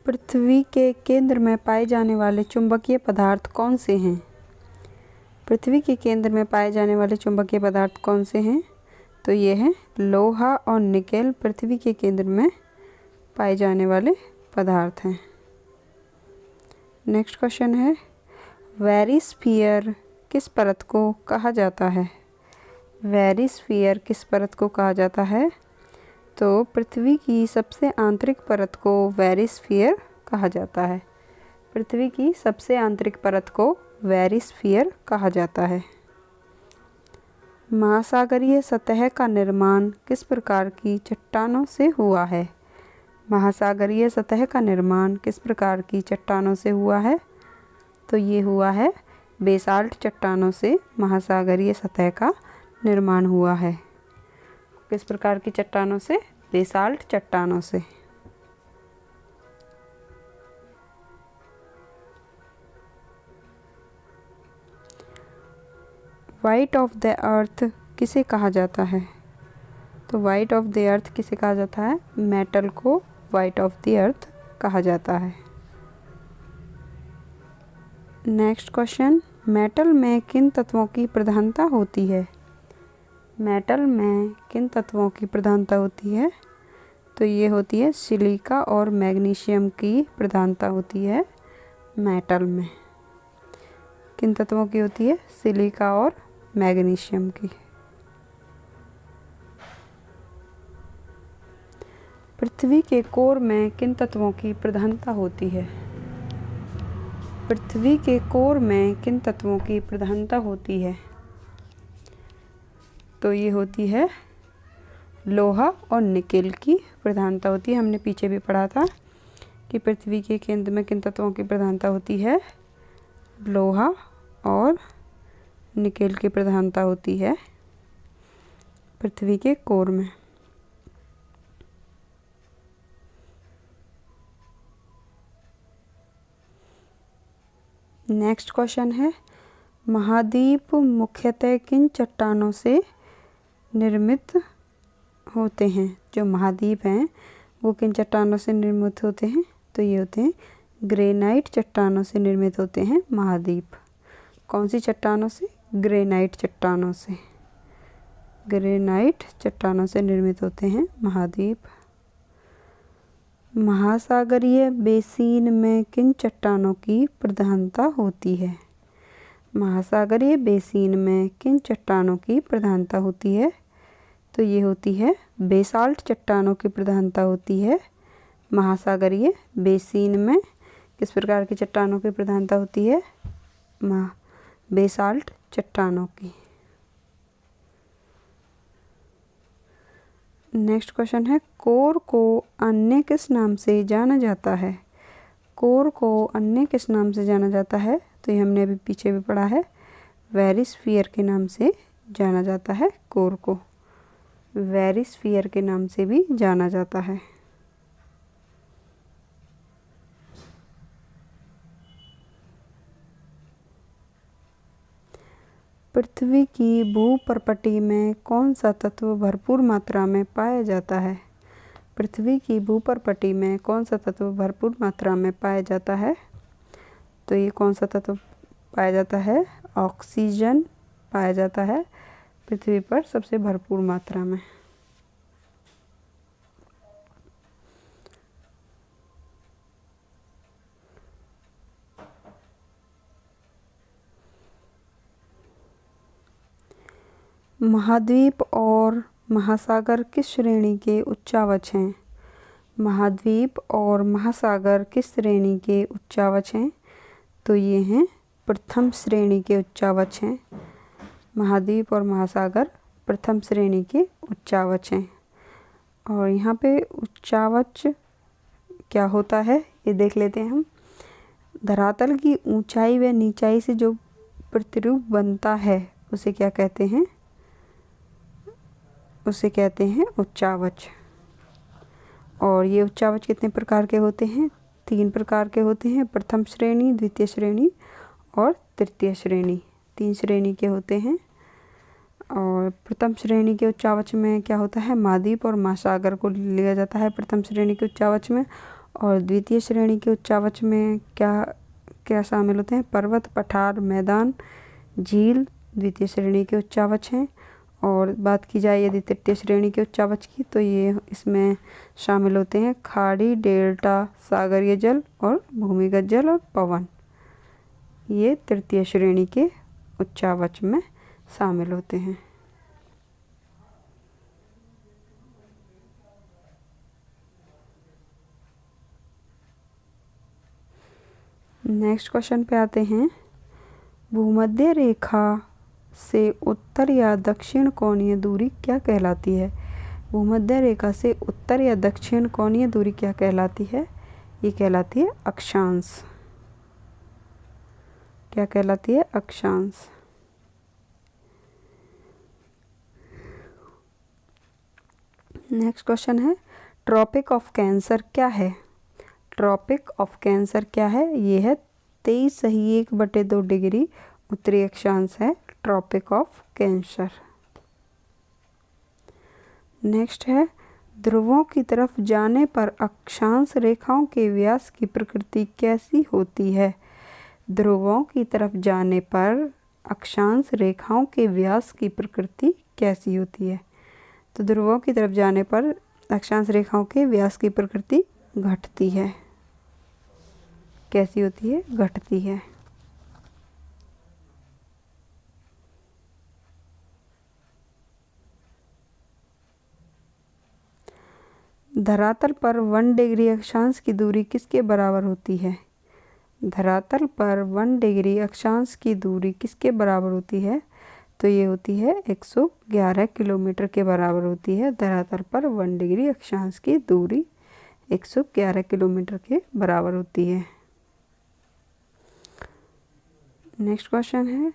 पृथ्वी के केंद्र में पाए जाने वाले चुंबकीय पदार्थ कौन से हैं? पृथ्वी के केंद्र में पाए जाने वाले चुंबकीय पदार्थ कौन से हैं? तो ये हैं लोहा और निकेल पृथ्वी के केंद्र में पाए जाने वाले पदार्थ हैं। नेक्स्ट क्वेश्चन है, वेरिस्फीयर किस परत को कहा जाता है? वेरिस्फीयर किस परत को कहा जाता है? तो पृथ्वी की सबसे आंतरिक परत को वेरिस्फीयर कहा जाता है। पृथ्वी की सबसे आंतरिक परत को वेरिस्फीयर कहा जाता है। महासागरीय सतह का निर्माण किस प्रकार की चट्टानों से हुआ है? महासागरीय सतह का निर्माण किस प्रकार की चट्टानों से हुआ है? तो ये हुआ है बेसाल्ट चट्टानों से महासागरीय सतह का निर्माण हुआ है। किस प्रकार की चट्टानों से? बेसाल्ट चट्टानों से। वाइट ऑफ द अर्थ किसे कहा जाता है? तो वाइट ऑफ द अर्थ किसे कहा जाता है? मेटल को वाइट ऑफ द अर्थ कहा जाता है। नेक्स्ट क्वेश्चन, मेटल में किन तत्वों की प्रधानता होती है? मेटल में किन तत्वों की प्रधानता होती है? तो ये होती है सिलिका और मैग्नीशियम की प्रधानता होती है मेटल में। किन तत्वों की होती है? सिलिका और मैग्नीशियम की। पृथ्वी के कोर में किन तत्वों की प्रधानता होती है? पृथ्वी के कोर में किन तत्वों की प्रधानता होती है? तो ये होती है लोहा और निकेल की प्रधानता होती है। हमने पीछे भी पढ़ा था कि पृथ्वी के केंद्र में किन तत्वों की प्रधानता होती है? लोहा और निकेल की प्रधानता होती है पृथ्वी के कोर में। नेक्स्ट क्वेश्चन है, महाद्वीप मुख्यतः किन चट्टानों से निर्मित होते हैं? जो महाद्वीप हैं वो किन चट्टानों से निर्मित होते हैं? तो ये होते हैं ग्रेनाइट चट्टानों से निर्मित होते हैं महाद्वीप। कौन सी चट्टानों से? ग्रेनाइट चट्टानों से। ग्रेनाइट चट्टानों से निर्मित होते हैं महाद्वीप। महासागरीय बेसिन में किन चट्टानों की प्रधानता होती है? महासागरीय बेसिन में किन चट्टानों की प्रधानता होती है? तो ये होती है बेसाल्ट चट्टानों की प्रधानता होती है महासागरीय बेसिन में। किस प्रकार की चट्टानों की प्रधानता होती है? बेसाल्ट चट्टानों की। नेक्स्ट क्वेश्चन है, कोर को अन्य किस नाम से जाना जाता है? कोर को अन्य किस नाम से जाना जाता है? तो ये हमने अभी पीछे भी पढ़ा है, वेरिस्फीयर के नाम से जाना जाता है कोर को। वेरिस्फीयर के नाम से भी जाना जाता है। पृथ्वी की भूपर्पटी में कौन सा तत्व भरपूर मात्रा में पाया जाता है? पृथ्वी की भूपर्पटी में कौन सा तत्व भरपूर मात्रा में पाया जाता है? तो ये कौन सा तत्व पाया जाता है? ऑक्सीजन पाया जाता है पृथ्वी पर सबसे भरपूर मात्रा में। महाद्वीप और महासागर किस श्रेणी के उच्चावच हैं? महाद्वीप और महासागर किस श्रेणी के उच्चावच हैं? तो ये हैं प्रथम श्रेणी के उच्चावच हैं। महाद्वीप और महासागर प्रथम श्रेणी के उच्चावच हैं। और यहाँ पे उच्चावच क्या होता है ये देख लेते हैं हम। धरातल की ऊंचाई व नीचाई से जो प्रतिरूप बनता है उसे क्या कहते हैं? उसे कहते हैं उच्चावच। और ये उच्चावच कितने प्रकार के होते हैं? 3 प्रकार के होते हैं, प्रथम श्रेणी, द्वितीय श्रेणी और तृतीय श्रेणी। 3 श्रेणी के होते हैं। और प्रथम श्रेणी के उच्चावच में क्या होता है? महाद्वीप और महासागर को लिया जाता है प्रथम श्रेणी के उच्चावच में। और द्वितीय श्रेणी के उच्चावच में क्या क्या शामिल होते हैं? पर्वत, पठार, मैदान, झील द्वितीय श्रेणी के उच्चावच हैं। और बात की जाए यदि तृतीय श्रेणी के उच्चावच की, तो ये इसमें शामिल होते हैं खाड़ी, डेल्टा, सागरीय जल और भूमिगत जल और पवन। ये तृतीय श्रेणी के उच्चावच में शामिल होते हैं। नेक्स्ट क्वेश्चन पे आते हैं। भूमध्य रेखा से उत्तर या दक्षिण कोणीय दूरी क्या कहलाती है? भूमध्य रेखा से उत्तर या दक्षिण कोणीय दूरी क्या कहलाती है? ये कहलाती है अक्षांश। क्या कहलाती है? अक्षांश। नेक्स्ट क्वेश्चन है, ट्रॉपिक ऑफ कैंसर क्या है? ट्रॉपिक ऑफ कैंसर क्या है? ये है 23.1/2 डिग्री उत्तरी अक्षांश है ट्रॉपिक ऑफ कैंसर। नेक्स्ट है, ध्रुवों की तरफ जाने पर अक्षांश रेखाओं के व्यास की प्रकृति कैसी होती है? ध्रुवों की तरफ जाने पर अक्षांश रेखाओं के व्यास की प्रकृति कैसी होती है? तो ध्रुवों की तरफ जाने पर अक्षांश रेखाओं के व्यास की प्रकृति घटती है। कैसी होती है? घटती है। धरातल पर 1 डिग्री अक्षांश की दूरी किसके बराबर होती है? धरातल पर 1 डिग्री अक्षांश की दूरी किसके बराबर होती है? तो ये होती है 111 किलोमीटर के बराबर होती है। धरातल पर 1 डिग्री अक्षांश की दूरी 111 किलोमीटर के बराबर होती है। नेक्स्ट क्वेश्चन है,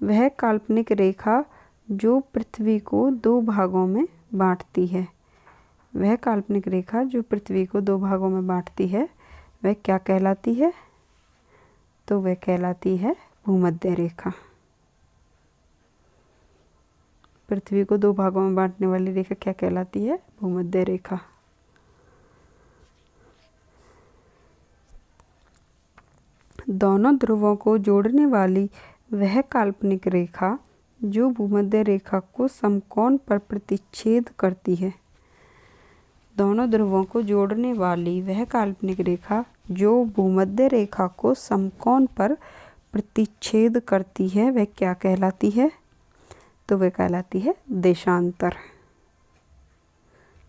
वह काल्पनिक रेखा जो पृथ्वी को 2 भागों में बांटती है। वह काल्पनिक रेखा जो पृथ्वी को 2 भागों में बांटती है वह क्या कहलाती है? तो वह कहलाती है भूमध्य रेखा। पृथ्वी को 2 भागों में बांटने वाली रेखा क्या कहलाती है? भूमध्य रेखा। दोनों ध्रुवों को जोड़ने वाली वह काल्पनिक रेखा जो भूमध्य रेखा को समकोण पर प्रतिच्छेद करती है। दोनों ध्रुवों को जोड़ने वाली वह काल्पनिक रेखा जो भूमध्य रेखा को समकोण पर प्रतिच्छेद करती है वह क्या कहलाती है? तो वह कहलाती है देशांतर।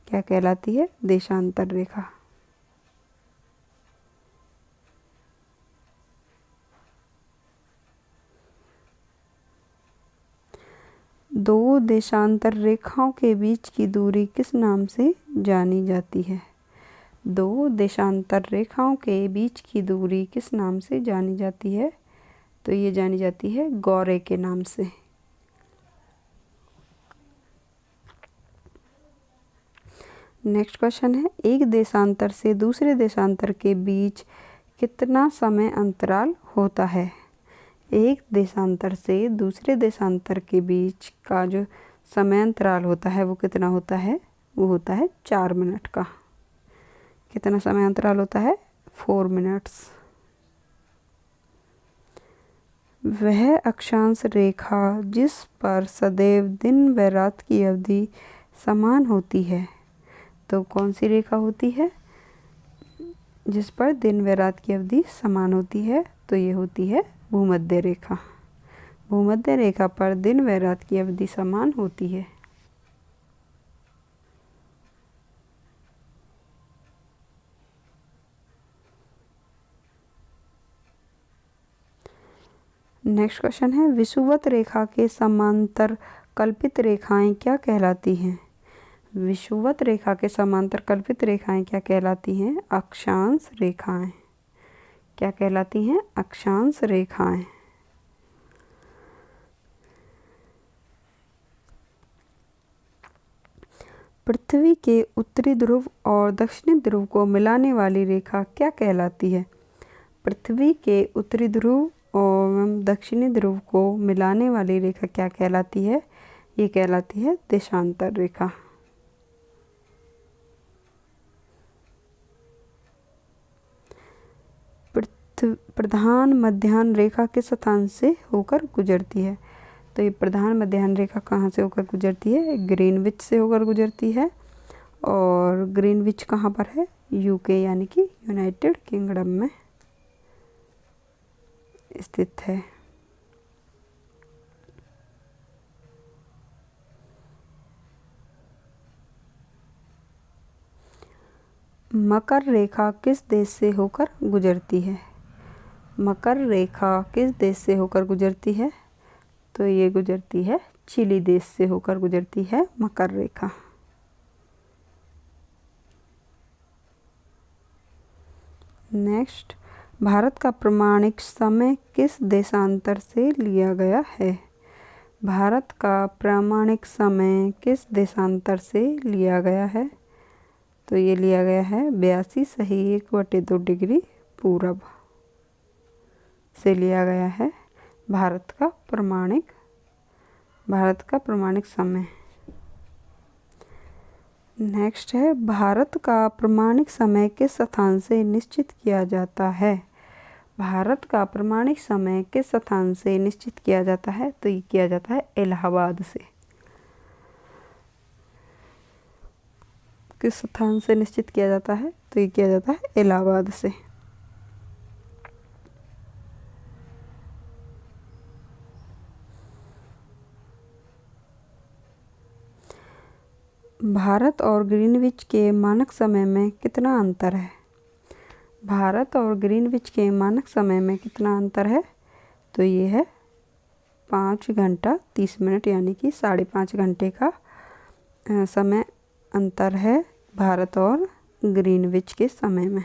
क्या कहलाती है? देशांतर रेखा। दो देशांतर रेखाओं के बीच की दूरी किस नाम से जानी जाती है? दो देशांतर रेखाओं के बीच की दूरी किस नाम से जानी जाती है? तो ये जानी जाती है गौरे के नाम से। नेक्स्ट क्वेश्चन है, एक देशांतर से दूसरे देशांतर के बीच कितना समय अंतराल होता है? एक देशांतर से दूसरे देशांतर के बीच का जो समय अंतराल होता है वो कितना होता है? वो होता है 4 मिनट का। कितना समय अंतराल होता है? 4 मिनट्स। वह अक्षांश रेखा जिस पर सदैव दिन व रात की अवधि समान होती है, तो कौन सी रेखा होती है जिस पर दिन व रात की अवधि समान होती है? तो ये होती है भूमध्य रेखा। भूमध्य रेखा पर दिन व रात की अवधि समान होती है। नेक्स्ट क्वेश्चन है, विषुवत रेखा के समांतर कल्पित रेखाएं क्या कहलाती हैं? विषुवत रेखा के समांतर कल्पित रेखाएं क्या कहलाती हैं? अक्षांश रेखाएं। क्या कहलाती हैं? अक्षांश रेखाएं। पृथ्वी के उत्तरी ध्रुव और दक्षिणी ध्रुव को मिलाने वाली रेखा क्या कहलाती है? पृथ्वी के उत्तरी ध्रुव और दक्षिणी ध्रुव को मिलाने वाली रेखा क्या कहलाती है? ये कहलाती है देशांतर रेखा। प्रधान मध्याह्न रेखा किस स्थान से होकर गुजरती है? तो ये प्रधान मध्याह्न रेखा कहाँ से होकर गुजरती है? ग्रीनविच से होकर गुजरती है। और ग्रीनविच कहाँ पर है? यूके यानी कि यूनाइटेड किंगडम में स्थित है। मकर रेखा किस देश से होकर गुजरती है? मकर रेखा किस देश से होकर गुजरती है? तो ये गुजरती है चिली देश से होकर गुजरती है मकर रेखा। नेक्स्ट, भारत का प्रमाणिक समय किस देशांतर से लिया गया है? भारत का प्रमाणिक समय किस देशांतर से लिया गया है? तो ये लिया गया है 82 = 1/2 पूरब से लिया गया है भारत का प्रमाणिक समय। नेक्स्ट है, भारत का प्रमाणिक समय किस स्थान से निश्चित किया जाता है? भारत का प्रमाणिक समय किस स्थान से निश्चित किया जाता है? तो ये किया जाता है इलाहाबाद से। किस स्थान से निश्चित किया जाता है? तो ये किया जाता है इलाहाबाद से। भारत और ग्रीनविच के मानक समय में कितना अंतर है? भारत और ग्रीनविच के मानक समय में कितना अंतर है? तो ये है 5 घंटा 30 मिनट यानी कि 5.5 घंटे का समय अंतर है भारत और ग्रीनविच के समय में।